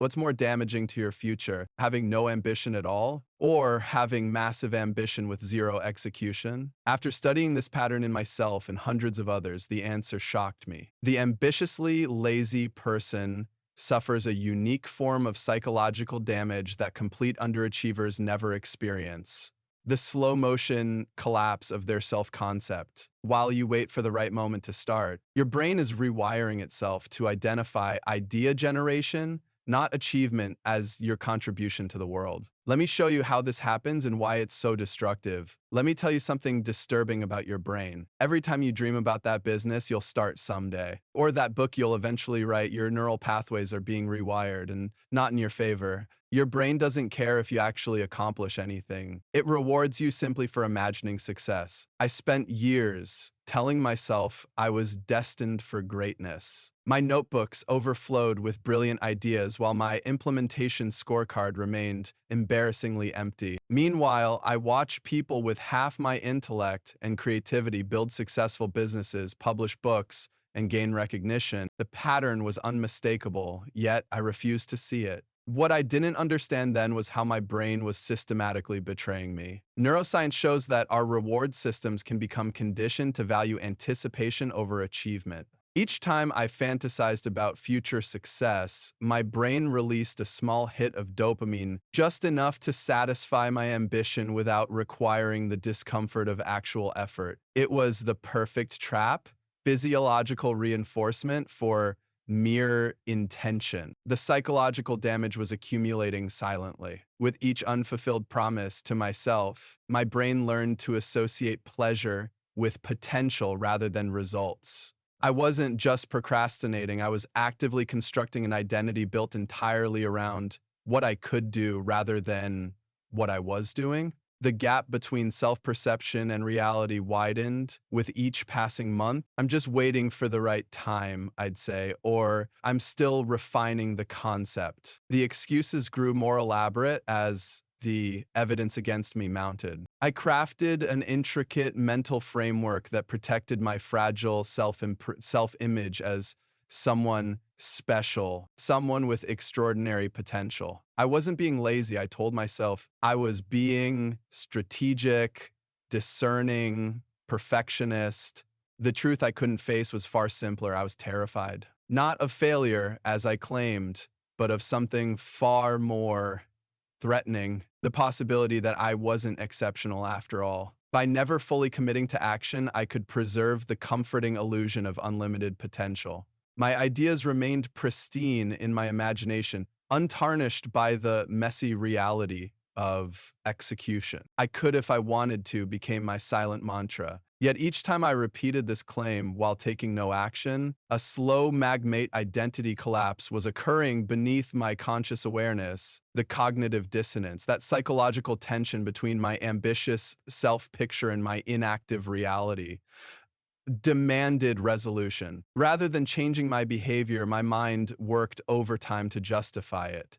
What's more damaging to your future, having no ambition at all, or having massive ambition with zero execution? After studying this pattern in myself and hundreds of others, the answer shocked me. The ambitiously lazy person suffers a unique form of psychological damage that complete underachievers never experience: the slow motion collapse of their self-concept. While you wait for the right moment to start, your brain is rewiring itself to identify idea generation, not achievement, as your contribution to the world. Let me show you how this happens and why it's so destructive. Let me tell you something disturbing about your brain. Every time you dream about that business you'll start someday, or that book you'll eventually write, your neural pathways are being rewired, and not in your favor. Your brain doesn't care if you actually accomplish anything. It rewards you simply for imagining success. I spent years telling myself I was destined for greatness. My notebooks overflowed with brilliant ideas while my implementation scorecard remained embarrassingly empty. Meanwhile, I watch people with half my intellect and creativity build successful businesses, publish books, and gain recognition. The pattern was unmistakable, yet I refused to see it. What I didn't understand then was how my brain was systematically betraying me. Neuroscience shows that our reward systems can become conditioned to value anticipation over achievement. Each time I fantasized about future success, my brain released a small hit of dopamine, just enough to satisfy my ambition without requiring the discomfort of actual effort. It was the perfect trap, physiological reinforcement for mere intention. The psychological damage was accumulating silently. With each unfulfilled promise to myself, my brain learned to associate pleasure with potential rather than results. I wasn't just procrastinating, I was actively constructing an identity built entirely around what I could do rather than what I was doing. The gap between self-perception and reality widened with each passing month. I'm just waiting for the right time, I'd say, or I'm still refining the concept. The excuses grew more elaborate as the evidence against me mounted. I crafted an intricate mental framework that protected my fragile self-image as someone special, someone with extraordinary potential. I wasn't being lazy, I told myself. I was being strategic, discerning, perfectionist. The truth I couldn't face was far simpler. I was terrified. Not of failure, as I claimed, but of something far more threatening: the possibility that I wasn't exceptional after all. By never fully committing to action, I could preserve the comforting illusion of unlimited potential. My ideas remained pristine in my imagination, untarnished by the messy reality of execution. I could if I wanted to became my silent mantra. Yet each time I repeated this claim while taking no action, a slow magmate identity collapse was occurring beneath my conscious awareness. The cognitive dissonance, that psychological tension between my ambitious self-picture and my inactive reality, demanded resolution. Rather than changing my behavior, my mind worked overtime to justify it.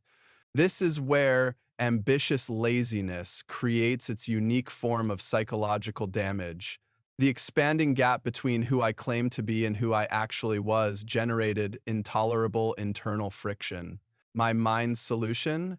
This is where ambitious laziness creates its unique form of psychological damage. The expanding gap between who I claimed to be and who I actually was generated intolerable internal friction. My mind's solution?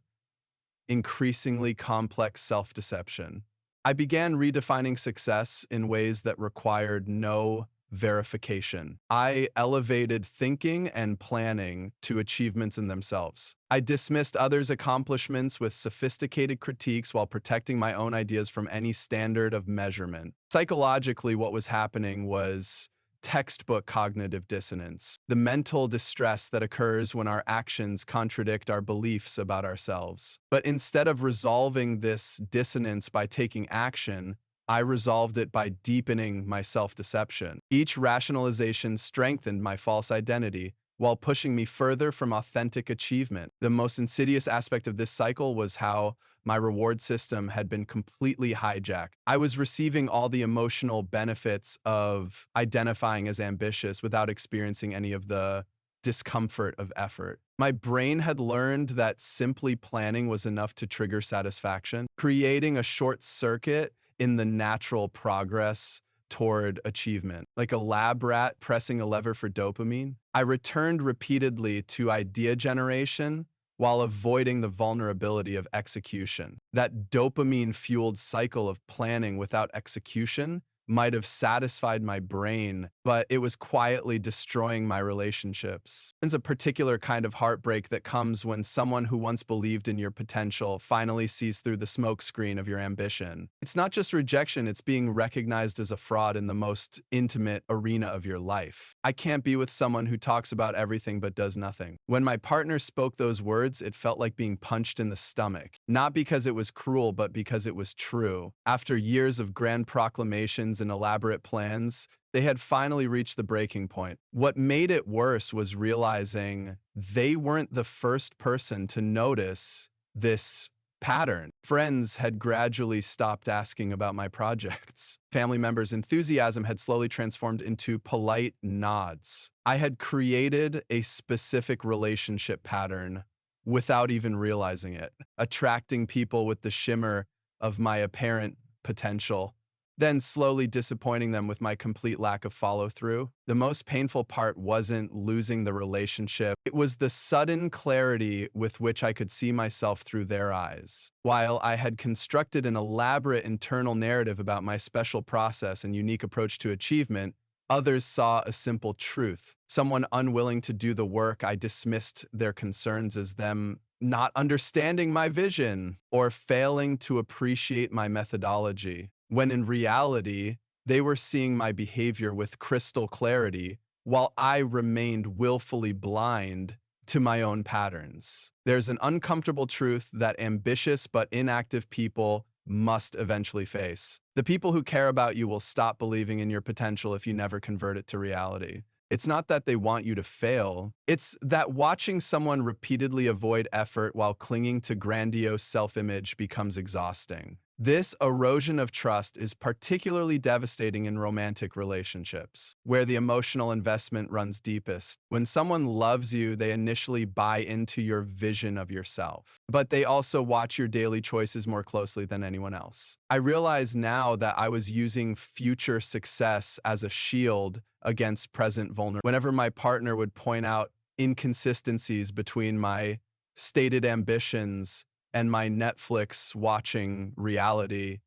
Increasingly complex self-deception. I began redefining success in ways that required no verification. I elevated thinking and planning to achievements in themselves. I dismissed others' accomplishments with sophisticated critiques while protecting my own ideas from any standard of measurement. Psychologically, what was happening was textbook cognitive dissonance, the mental distress that occurs when our actions contradict our beliefs about ourselves. But instead of resolving this dissonance by taking action, I resolved it by deepening my self-deception. Each rationalization strengthened my false identity while pushing me further from authentic achievement. The most insidious aspect of this cycle was how my reward system had been completely hijacked. I was receiving all the emotional benefits of identifying as ambitious without experiencing any of the discomfort of effort. My brain had learned that simply planning was enough to trigger satisfaction, creating a short circuit in the natural progress toward achievement. Like a lab rat pressing a lever for dopamine, I returned repeatedly to idea generation, while avoiding the vulnerability of execution. That dopamine-fueled cycle of planning without execution might have satisfied my brain, but it was quietly destroying my relationships. It's a particular kind of heartbreak that comes when someone who once believed in your potential finally sees through the smokescreen of your ambition. It's not just rejection, it's being recognized as a fraud in the most intimate arena of your life. I can't be with someone who talks about everything but does nothing. When my partner spoke those words, it felt like being punched in the stomach. Not because it was cruel, but because it was true. After years of grand proclamations and elaborate plans, they had finally reached the breaking point. What made it worse was realizing they weren't the first person to notice this pattern. Friends had gradually stopped asking about my projects. Family members' enthusiasm had slowly transformed into polite nods. I had created a specific relationship pattern without even realizing it, attracting people with the shimmer of my apparent potential, then slowly disappointing them with my complete lack of follow-through. The most painful part wasn't losing the relationship. It was the sudden clarity with which I could see myself through their eyes. While I had constructed an elaborate internal narrative about my special process and unique approach to achievement, others saw a simple truth. Someone unwilling to do the work, I dismissed their concerns as them not understanding my vision or failing to appreciate my methodology, when in reality, they were seeing my behavior with crystal clarity while I remained willfully blind to my own patterns. There's an uncomfortable truth that ambitious but inactive people must eventually face. The people who care about you will stop believing in your potential if you never convert it to reality. It's not that they want you to fail. It's that watching someone repeatedly avoid effort while clinging to grandiose self-image becomes exhausting. This erosion of trust is particularly devastating in romantic relationships, where the emotional investment runs deepest. When someone loves you, they initially buy into your vision of yourself, but they also watch your daily choices more closely than anyone else. I realize now that I was using future success as a shield against present vulnerability. Whenever my partner would point out inconsistencies between my stated ambitions and my Netflix watching reality,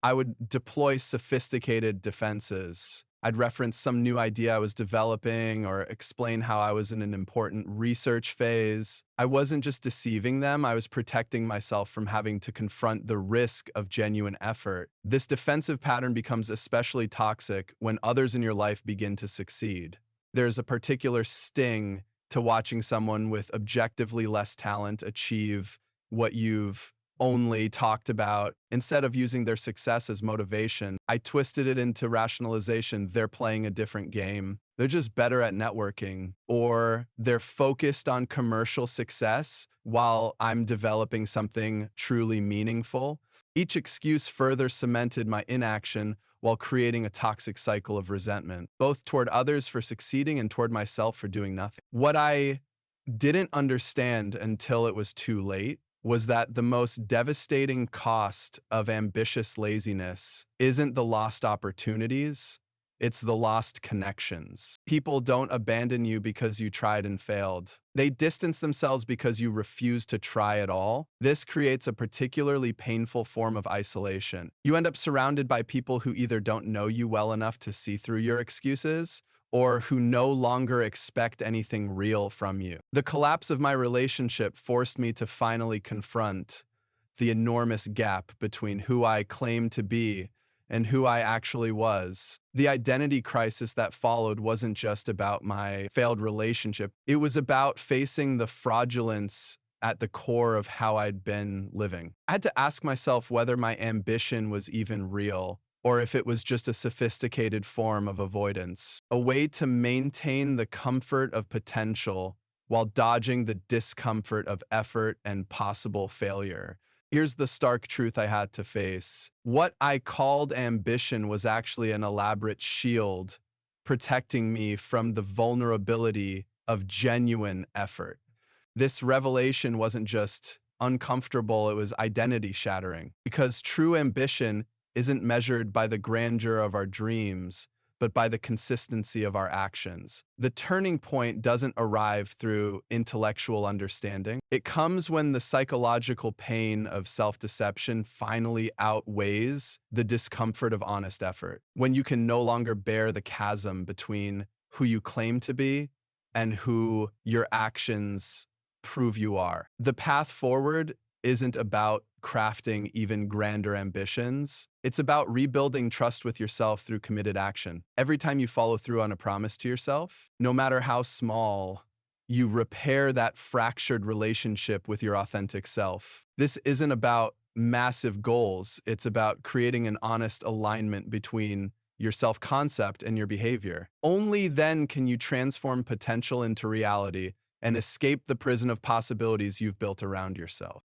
I would deploy sophisticated defenses. I'd reference some new idea I was developing or explain how I was in an important research phase. I wasn't just deceiving them, I was protecting myself from having to confront the risk of genuine effort. This defensive pattern becomes especially toxic when others in your life begin to succeed. There's a particular sting to watching someone with objectively less talent achieve what you've only talked about. Instead of using their success as motivation, I twisted it into rationalization. They're playing a different game. They're just better at networking, or they're focused on commercial success while I'm developing something truly meaningful. Each excuse further cemented my inaction while creating a toxic cycle of resentment, both toward others for succeeding and toward myself for doing nothing. What I didn't understand until it was too late was that the most devastating cost of ambitious laziness isn't the lost opportunities, it's the lost connections. People don't abandon you because you tried and failed. They distance themselves because you refuse to try at all. This creates a particularly painful form of isolation. You end up surrounded by people who either don't know you well enough to see through your excuses, or who no longer expect anything real from you. The collapse of my relationship forced me to finally confront the enormous gap between who I claimed to be and who I actually was. The identity crisis that followed wasn't just about my failed relationship. It was about facing the fraudulence at the core of how I'd been living. I had to ask myself whether my ambition was even real, or if it was just a sophisticated form of avoidance, a way to maintain the comfort of potential while dodging the discomfort of effort and possible failure. Here's the stark truth I had to face. What I called ambition was actually an elaborate shield protecting me from the vulnerability of genuine effort. This revelation wasn't just uncomfortable, it was identity shattering, because true ambition isn't measured by the grandeur of our dreams, but by the consistency of our actions. The turning point doesn't arrive through intellectual understanding. It comes when the psychological pain of self-deception finally outweighs the discomfort of honest effort. When you can no longer bear the chasm between who you claim to be and who your actions prove you are. The path forward isn't about crafting even grander ambitions. It's about rebuilding trust with yourself through committed action. Every time you follow through on a promise to yourself, no matter how small, you repair that fractured relationship with your authentic self. This isn't about massive goals. It's about creating an honest alignment between your self-concept and your behavior. Only then can you transform potential into reality and escape the prison of possibilities you've built around yourself.